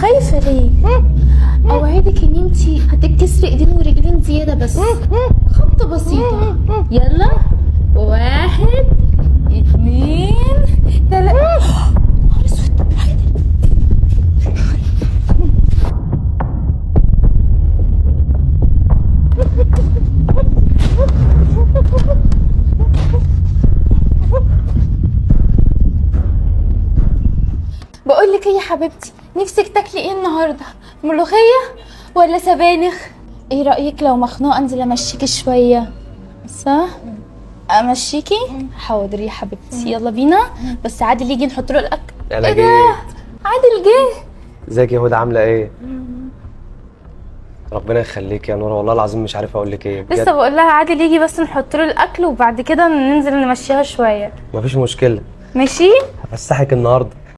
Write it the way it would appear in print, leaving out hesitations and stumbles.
خايفه ليه؟ اوعدك ان انتي هتتكسري ايدين ورجلين زياده، بس خبطه بسيطه. يلا، 1 2 3. بقول لك ايه يا حبيبتي، نفسك تاكلي ايه النهارده؟ ملوخيه ولا سبانخ؟ ايه رايك لو مخنوقه انزل امشيكي شويه؟ صح، امشيكي. حاضر يا حبيبتي، يلا بينا. بس عادل يجي نحط له الاكل. انا ايه جيت. ده؟ عادل جه. ازيك يا هدى، عامله ايه؟ ربنا يخليك يا نورة، والله العظيم مش عارف اقول لك ايه بجد. لسه بقول لها عادل يجي بس نحط له الاكل وبعد كده ننزل نمشيها شويه. مفيش مشكله، ماشي. هفسحك النهارده.